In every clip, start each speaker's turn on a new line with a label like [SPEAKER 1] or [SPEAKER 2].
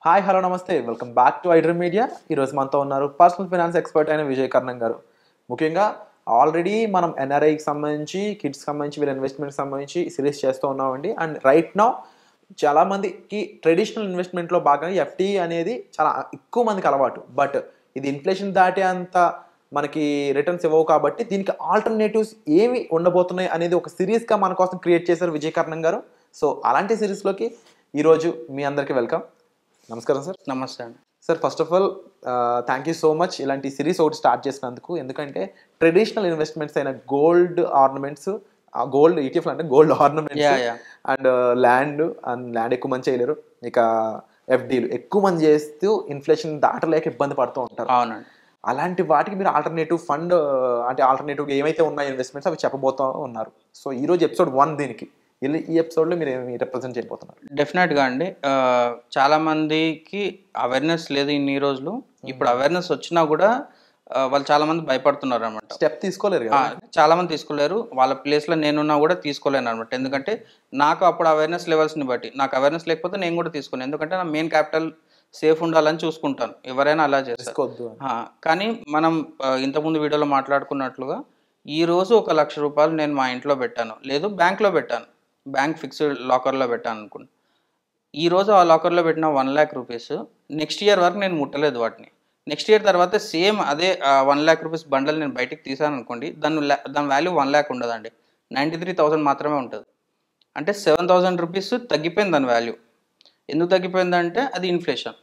[SPEAKER 1] Hi hello నమస్తే welcome back to iDream media. ఈరోజు మనతో ఉన్నారు పర్సనల్ ఫైనాన్స్ ఎక్స్పర్ట్ అయిన విజయ్ కర్ణం గారు. ముఖ్యంగా ఆల్రెడీ మనం ఎన్ఆర్ఐకి సంబంధించి కిడ్స్కి సంబంధించి వీళ్ళ ఇన్వెస్ట్మెంట్కి సంబంధించి సిరీస్ చేస్తూ ఉన్నామండి. అండ్ రైట్ నౌ చాలామందికి ట్రెడిషనల్ ఇన్వెస్ట్మెంట్లో భాగంగా ఎఫ్డి అనేది చాలా ఎక్కువ మందికి అలవాటు. బట్ ఇది ఇన్ఫ్లేషన్ దాటే అంత మనకి రిటర్న్స్ ఇవ్వవు కాబట్టి దీనికి ఆల్టర్నేటివ్స్ ఏమి ఉండబోతున్నాయి అనేది ఒక సిరీస్గా మన కోసం క్రియేట్ చేశారు విజయ్ కర్ణం గారు. సో అలాంటి సిరీస్లోకి ఈరోజు మీ అందరికీ వెల్కమ్. నమస్కారం సార్.
[SPEAKER 2] నమస్తే అండి.
[SPEAKER 1] Sir first of all thank you so much ఇలాంటి సిరీస్ ఒకటి స్టార్ట్ చేసినందుకు. ఎందుకంటే ట్రెడిషనల్ ఇన్వెస్ట్మెంట్స్ అయిన గోల్డ్ ఆర్నమెంట్స్, గోల్డ్ ఈటీఎఫ్ అంటే గోల్డ్ ఆర్నమెంట్స్ అండ్ ల్యాండ్ ఎక్కువ మంది చేయలేరు. ఇక ఎఫ్డీలు ఎక్కువ మంది చేస్తూ ఇన్ఫ్లేషన్ దాటలేక ఇబ్బంది పడుతూ ఉంటారు.
[SPEAKER 2] అవునండి.
[SPEAKER 1] అలాంటి వాటికి మీరు ఆల్టర్నేటివ్ ఫండ్ అంటే ఆల్టర్నేటివ్ ఏమైతే ఉన్నాయి ఇన్వెస్ట్మెంట్స్ అవి చెప్పబోతూ ఉన్నారు. సో ఈరోజు ఎపిసోడ్ 1 దీనికి ఈ ఎపిసోడ్లో మీరు ఏమి రిప్రజెంట్ చేయబోతున్నారు?
[SPEAKER 2] డెఫినెట్గా అండి. చాలా మందికి అవేర్నెస్ లేదు ఇన్ని రోజులు. ఇప్పుడు అవేర్నెస్ వచ్చినా కూడా వాళ్ళు చాలా మంది భయపడుతున్నారు అనమాట.
[SPEAKER 1] స్టెప్ తీసుకోలేరు కదా.
[SPEAKER 2] చాలా మంది తీసుకోలేరు. వాళ్ళ ప్లేస్లో నేనున్నా కూడా తీసుకోలేను అనమాట. ఎందుకంటే నాకు అప్పుడు అవేర్నెస్ లెవెల్స్ని బట్టి, నాకు అవేర్నెస్ లేకపోతే నేను కూడా తీసుకోను. ఎందుకంటే నా మెయిన్ క్యాపిటల్ సేఫ్ ఉండాలని చూసుకుంటాను. ఎవరైనా అలా చేస్తారు. కానీ మనం ఇంతకుముందు వీడియోలో మాట్లాడుకున్నట్లుగా ఈరోజు ₹1,00,000 నేను మా ఇంట్లో పెట్టాను, లేదు బ్యాంక్లో పెట్టాను, బ్యాంక్ ఫిక్స్డ్ లాకర్లో పెట్టాను అనుకోండి. ఈరోజు ఆ లాకర్లో పెట్టిన ₹1,00,000 నెక్స్ట్ ఇయర్ వరకు నేను ముట్టలేదు వాటిని. నెక్స్ట్ ఇయర్ తర్వాత సేమ్ అదే ₹1,00,000 బండల్ నేను బయటికి తీసాను అనుకోండి, దాని వాల్యూ 1,00,000 ఉండదండి, 93,000 మాత్రమే ఉంటుంది. అంటే ₹7,000 తగ్గిపోయింది దాని వాల్యూ. ఎందుకు తగ్గిపోయిందంటే అది ఇన్ఫ్లేషన్.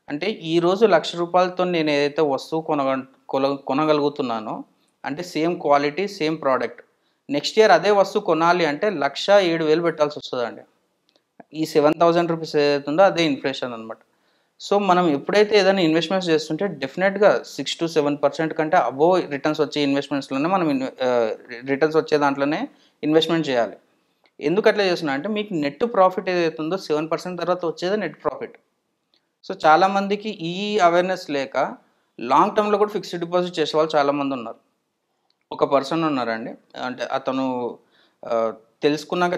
[SPEAKER 2] అంటే ఈరోజు ₹1,00,000తో నేను ఏదైతే వస్తువు కొనగలుగుతున్నానో, అంటే same quality same product, next year అదే వస్తువు కొనాలి అంటే 1,07,000 పెట్టాల్సి వస్తుందండి. ఈ ₹7,000 ఏదైతుందో అదే ఇన్ఫ్లేషన్ అనమాట. సో మనం ఎప్పుడైతే ఏదైనా ఇన్వెస్ట్మెంట్స్ చేస్తుంటే డెఫినెట్గా 6 to 7% కంటే అబోవ్ రిటర్న్స్ వచ్చే ఇన్వెస్ట్మెంట్స్లోనే మనం రిటర్న్స్ వచ్చే దాంట్లోనే ఇన్వెస్ట్మెంట్ చేయాలి. ఎందుకు అట్లా చేస్తున్నా అంటే మీకు నెట్ ప్రాఫిట్ ఏదైతుందో 7% తర్వాత వచ్చేదే నెట్ ప్రాఫిట్. సో చాలామందికి ఈ అవేర్నెస్ లేక లాంగ్ టర్మ్లో కూడా ఫిక్స్డ్ డిపాజిట్ చేసే వాళ్ళు చాలామంది ఉన్నారు. ఒక పర్సన్ ఉన్నారండి, అంటే అతను తెలుసుకున్నాక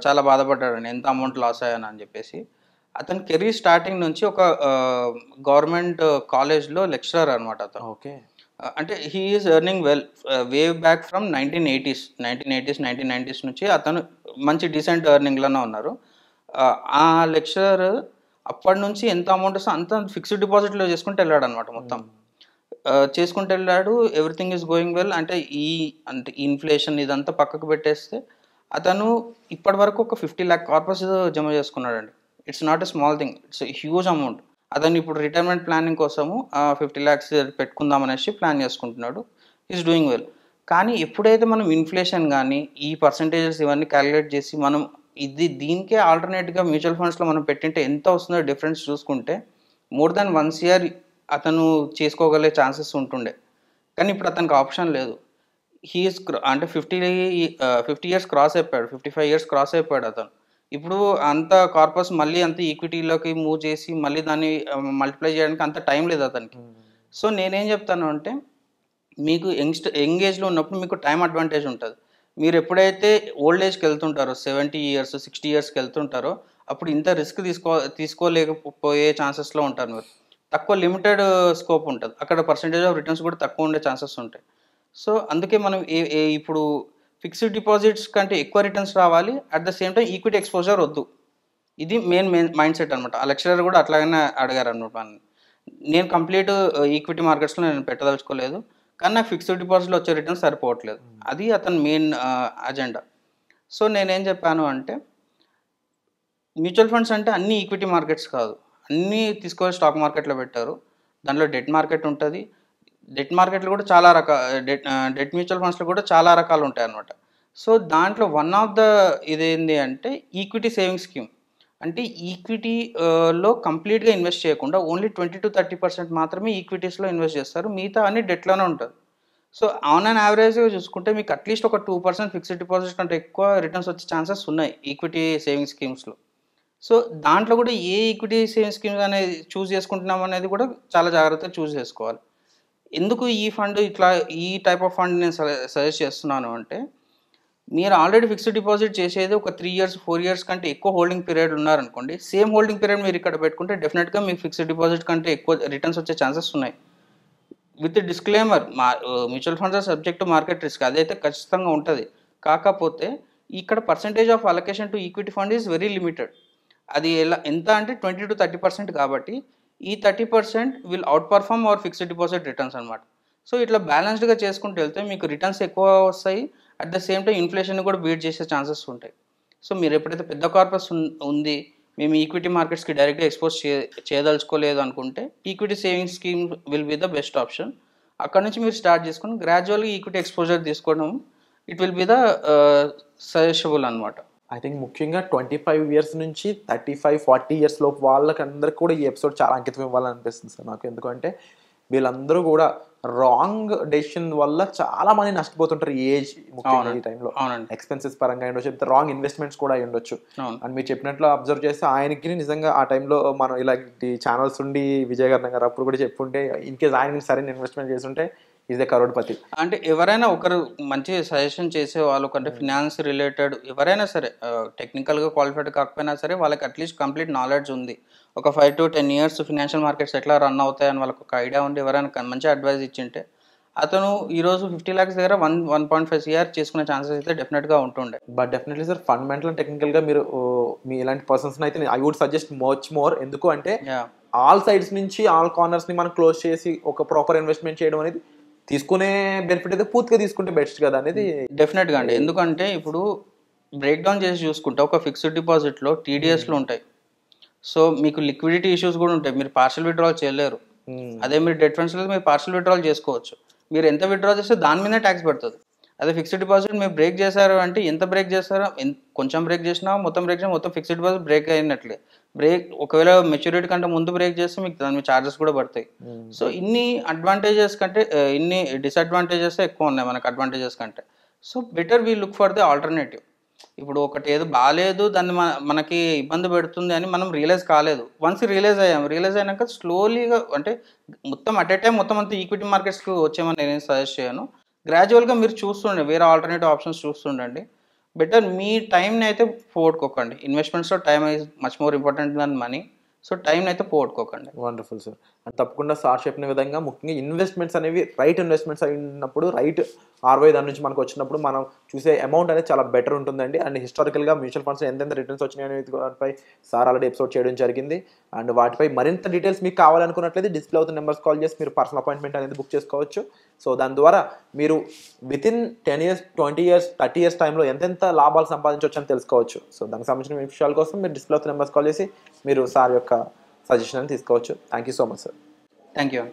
[SPEAKER 2] చాలా బాధపడ్డాడండి, ఎంత అమౌంట్ లాస్ అయ్యాను అని చెప్పేసి. అతని కెరీర్ స్టార్టింగ్ నుంచి ఒక గవర్నమెంట్ కాలేజ్లో లెక్చరర్ అనమాట అతను.
[SPEAKER 1] ఓకే.
[SPEAKER 2] అంటే he is earning well way back from 1980s, 1990s నుంచి అతను మంచి డీసెంట్ ఎర్నింగ్లోనే ఉన్నారు. ఆ లెక్చరర్ అప్పటి నుంచి ఎంత అమౌంట్ వస్తే అంత ఫిక్స్డ్ డిపాజిట్లో చేసుకుంటూ వెళ్ళాడు అనమాట. మొత్తం చేసుకుంటూ వెళ్ళాడు. Everything is going well. అంటే ఇన్ఫ్లేషన్ ఇదంతా పక్కకు పెట్టేస్తే అతను ఇప్పటి వరకు ఒక 50 lakh కార్పస్ జమ చేసుకున్నాడండి. It's not a small thing, it's huge amount. అతను ఇప్పుడు రిటైర్మెంట్ ప్లానింగ్ కోసము 50 lakhs పెట్టుకుందాం అనేసి ప్లాన్ చేసుకుంటున్నాడు. Is doing well. కానీ ఎప్పుడైతే మనం ఇన్ఫ్లేషన్ కానీ ఈ పర్సంటేజెస్ ఇవన్నీ క్యాలిక్యులేట్ చేసి మనం దీనికే ఆల్టర్నేట్గా మ్యూచువల్ ఫండ్స్లో మనం పెట్టింటే ఎంత వస్తుందో డిఫరెన్స్ చూసుకుంటే మోర్ దాన్ 1 year అతను చేసుకోగలిగే ఛాన్సెస్ ఉంటుండే. కానీ ఇప్పుడు అతనికి ఆప్షన్ లేదు. హీఈస్ అంటే 50 years క్రాస్ అయిపోయాడు, 55 years క్రాస్ అయిపోయాడు అతను. ఇప్పుడు అంత కార్పస్ మళ్ళీ అంత ఈక్విటీలోకి మూవ్ చేసి మళ్ళీ దాన్ని మల్టిప్లై చేయడానికి అంత టైం లేదు అతనికి. సో నేనేం చెప్తాను అంటే, మీకు యంగ్ ఏజ్లో ఉన్నప్పుడు మీకు టైం అడ్వాంటేజ్ ఉంటుంది. మీరు ఎప్పుడైతే ఓల్డ్ ఏజ్కి వెళ్తుంటారో 70 years 60 yearsకి వెళ్తుంటారో అప్పుడు ఇంత రిస్క్ తీసుకోలేకపోయే ఛాన్సెస్లో ఉంటారు. మీరు తక్కువ లిమిటెడ్ స్కోప్ ఉంటుంది, అక్కడ పర్సంటేజ్ ఆఫ్ రిటర్న్స్ కూడా తక్కువ ఉండే ఛాన్సెస్ ఉంటాయి. సో అందుకే మనం ఇప్పుడు ఫిక్స్డ్ డిపాజిట్స్ కంటే ఎక్కువ రిటర్న్స్ రావాలి, at the same time equity exposure వద్దు. ఇది మెయిన్ మైండ్ సెట్ అనమాట. ఆ లెక్చరర్ కూడా అట్లాగనే అడిగారు అనమాట. నేను కంప్లీట్ ఈక్విటీ మార్కెట్స్లో నేను పెట్టదలుచుకోలేదు, కానీ నాకు ఫిక్స్డ్ డిపాజిట్లో వచ్చే రిటర్న్స్ సరిపోవట్లేదు. అది అతని మెయిన్ అజెండా. సో నేనేం చెప్పాను అంటే, మ్యూచువల్ ఫండ్స్ అంటే అన్ని ఈక్విటీ మార్కెట్స్ కాదు, అన్నీ తీసుకొని స్టాక్ మార్కెట్లో పెట్టారు. దాంట్లో డెట్ మార్కెట్ ఉంటుంది. డెట్ మార్కెట్లో కూడా చాలా డెట్ మ్యూచువల్ ఫండ్స్లో కూడా చాలా రకాలు ఉంటాయి అన్నమాట. సో దాంట్లో వన్ ఆఫ్ ద ఇదేంటి అంటే ఈక్విటీ సేవింగ్ స్కీమ్. అంటే ఈక్విటీలో కంప్లీట్గా ఇన్వెస్ట్ చేయకుండా ఓన్లీ 20 to 30% మాత్రమే ఈక్విటీస్లో ఇన్వెస్ట్ చేస్తారు, మిగతా అన్ని డెట్లోనే ఉంటుంది. సో ఆన్ అండ్ యావరేజ్గా చూసుకుంటే మీకు అట్లీస్ట్ ఒక 2% ఫిక్స్డ్ డిపాజిట్ కంటే ఎక్కువ రిటర్న్స్ వచ్చే ఛాన్సెస్ ఉన్నాయి ఈక్విటీ సేవింగ్ స్కీమ్స్లో. సో దాంట్లో కూడా ఏ ఈక్విటీ సేవింగ్ స్కీమ్స్ అనేది చూస్ చేసుకుంటున్నాం అనేది కూడా చాలా జాగ్రత్తగా చూస్ చేసుకోవాలి. ఎందుకు ఈ ఫండ్ ఈ టైప్ ఆఫ్ ఫండ్ నేను సజెస్ట్ చేస్తున్నాను అంటే, మీరు ఆల్రెడీ ఫిక్స్డ్ డిపాజిట్ చేసేది ఒక 3 ఇయర్స్ 4 ఇయర్స్ కంటే ఎక్కువ హోల్డింగ్ పీరియడ్ ఉన్నారనుకోండి, సేమ్ హోల్డింగ్ పీరియడ్ మీరు ఇక్కడ పెట్టుకుంటే డెఫినెట్గా మీకు ఫిక్స్డ్ డిపాజిట్ కంటే ఎక్కువ రిటర్న్స్ వచ్చే ఛాన్సెస్ ఉన్నాయి. With disclaimer, mutual funds are subject to market risk, అదైతే ఖచ్చితంగా ఉంటుంది. కాకపోతే ఇక్కడ percentage of allocation to equity fund is very limited. అది ఎంత అంటే 20 to 30% కాబట్టి ఈ 30% will outperform our fixed deposit returns అనమాట. సో ఇట్లా బ్యాలెన్స్డ్గా చేసుకుంటూ వెళ్తే మీకు రిటర్న్స్ ఎక్కువ వస్తాయి, at the same time inflation కూడా బీట్ చేసే ఛాన్సెస్ ఉంటాయి. సో మీరు ఎప్పుడైతే పెద్ద కార్పస్ ఉంది, మేము ఈక్విటీ మార్కెట్స్కి డైరెక్ట్గా ఎక్స్పోజ్ చేయదలుచుకోలేదు అనుకుంటే equity savings scheme will be the best option. అక్కడ నుంచి మీరు స్టార్ట్ చేసుకొని గ్రాడ్యువల్గా ఈక్విటీ ఎక్స్పోజర్ తీసుకోవడం it will be the suggestible అనమాట.
[SPEAKER 1] ఐ థింక్ ముఖ్యంగా 25 years నుంచి 35-40 years లోపు వాళ్ళకందరికి కూడా ఈ ఎపిసోడ్ చాలా అంకితం ఇవ్వాలని అనిపిస్తుంది సార్ నాకు. ఎందుకంటే వీళ్ళందరూ కూడా రాంగ్ డెసిషన్ వల్ల చాలా మంది నష్టపోతుంటారు ఈ ఏజ్, ముఖ్యంగా ఈ టైంలో ఎక్స్పెన్సెస్ పరంగా ఉండొచ్చు, రాంగ్ ఇన్వెస్ట్మెంట్స్ కూడా ఉండొచ్చు. అండ్ మీరు చెప్పినట్లు అబ్జర్వ్ చేస్తే ఆయనకి నిజంగా ఆ టైంలో మనం ఇలాంటి ఛానల్స్ ఉండి విజయ్ గారు అప్పుడు కూడా చెప్పుంటే ఇన్ కేస్ ఆయన సరైన ఇన్వెస్ట్మెంట్ చేస్తుంటే ఈజ్ ద కరోడ్పతి.
[SPEAKER 2] అంటే ఎవరైనా ఒకరు మంచి సజెషన్ చేసే వాళ్ళు కంటే ఫినాన్స్ రిలేటెడ్ ఎవరైనా సరే టెక్నికల్గా క్వాలిఫైడ్ కాకపోయినా సరే వాళ్ళకి అట్లీస్ట్ కంప్లీట్ నాలెడ్జ్ ఉంది, ఒక 5 to 10 years ఫినాన్షియల్ మార్కెట్స్ ఎట్లా రన్ అవుతాయని వాళ్ళకి ఒక ఐడియా ఉండి ఎవరైనా మంచి అడ్వైస్ ఇచ్చింటే అతను ఈరోజు 50 lakhs దగ్గర 1.5 CR చేసుకునే ఛాన్సెస్ అయితే డెఫినెట్గా ఉంటుండే.
[SPEAKER 1] But definitely sir fundamental and టెక్నికల్గా మీరు మీ ఇలాంటి పర్సన్స్ అయితే I would suggest much more. ఎందుకు అంటే ఆల్ సైడ్స్ నుంచి ఆల్ కార్నర్స్ని మనం క్లోజ్ చేసి ఒక ప్రాపర్ ఇన్వెస్ట్మెంట్ చేయడం అనేది తీసుకునే బెనిఫిట్ అయితే పూర్తిగా తీసుకుంటే బెస్ట్ కదా అనేది
[SPEAKER 2] డెఫినెట్గా అండి. ఎందుకంటే ఇప్పుడు బ్రేక్ డౌన్ చేసి చూసుకుంటే ఒక ఫిక్స్డ్ డిపాజిట్లో TDSలు ఉంటాయి, సో మీకు లిక్విడిటీ ఇష్యూస్ కూడా ఉంటాయి, మీరు పార్షల్ విత్డ్రాల్ చేయలేరు. అదే మీరు డెట్ ఫండ్స్లో మీరు పార్షల్ విత్డ్రాల్ చేసుకోవచ్చు, మీరు ఎంత విత్డ్రా చేస్తే దాని మీదే ట్యాక్స్ పడుతుంది. అదే ఫిక్స్డ్ డిపాజిట్ మీరు బ్రేక్ చేశారు అంటే ఎంత బ్రేక్ చేస్తారో, కొంచెం బ్రేక్ చేసినా మొత్తం బ్రేక్ చేసినా మొత్తం ఫిక్స్డ్ డిపాజిట్ బ్రేక్ అయినట్లే. బ్రేక్ ఒకవేళ మెచ్యూరిటీ కంటే ముందు బ్రేక్ చేస్తే మీకు దాని ఛార్జెస్ కూడా పడతాయి. సో ఇన్ని అడ్వాంటేజెస్ కంటే ఇన్ని డిసడ్వాంటేజెస్ ఎక్కువ ఉన్నాయి మనకు అడ్వాంటేజెస్ కంటే. So better we look for the alternative. ఇప్పుడు ఒకటి ఏదో బాగాలేదు దాన్ని మనకి ఇబ్బంది పెడుతుంది అని మనం రియలైజ్ కాలేదు, వన్స్ రియలైజ్ అయినాక స్లోలీగా అంటే మొత్తం అట్ ఏ టైం మొత్తం అంతా ఈక్విటీ మార్కెట్స్కి వచ్చేమని నేను సజెస్ట్ చేయను. గ్రాడ్యువల్గా మీరు చూస్తుండండి, వేరే ఆల్టర్నేటివ్ ఆప్షన్స్ చూస్తుండండి. బెటర్ మీ టైంని అయితే పోగొట్టుకోకండి. ఇన్వెస్ట్మెంట్స్లో time is much more important than money. So టైంని అయితే పోగొట్టుకోకండి.
[SPEAKER 1] Wonderful sir. అండ్ తప్పకుండా సార్ చెప్పిన విధంగా ముఖ్యంగా ఇన్వెస్ట్మెంట్స్ అనేవి రైట్ ఇన్వెస్ట్మెంట్స్ అయినప్పుడు రైట్ ROI దాని నుంచి మనకు వచ్చినప్పుడు మనం చూసే అమౌంట్ అనేది చాలా బెటర్ ఉంటుందండి. అండ్ హిస్టారికల్గా మ్యూచువల్ ఫండ్స్ ఎంతెంత రిటర్న్స్ వచ్చినాయి అనేది వాటిపై సార్ ఆల్రెడీ ఎపిసోడ్ చేయడం జరిగింది. అండ్ వాటిపై మరింత డీటెయిల్స్ మీకు కావాలనుకున్నట్లయితే డిస్ప్లే అవుతున్న నెంబర్స్ కాల్ చేసి మీరు పర్సనల్ అపాయింట్మెంట్ అనేది బుక్ చేసుకోవచ్చు. సో దాని ద్వారా మీరు వితిన్ 10 years 20 years 30 years టైంలో ఎంతెంత లాభాలు సంపాదించవచ్చు అని తెలుసుకోవచ్చు. సో దానికి సంబంధించిన విషయాల కోసం మీరు డిస్ప్లే అవుతున్న నెంబర్స్ కాల్ చేసి మీరు సార్ యొక్క సజెషన్ అని తీసుకోవచ్చు. Thank you so much sir.
[SPEAKER 2] Thank you.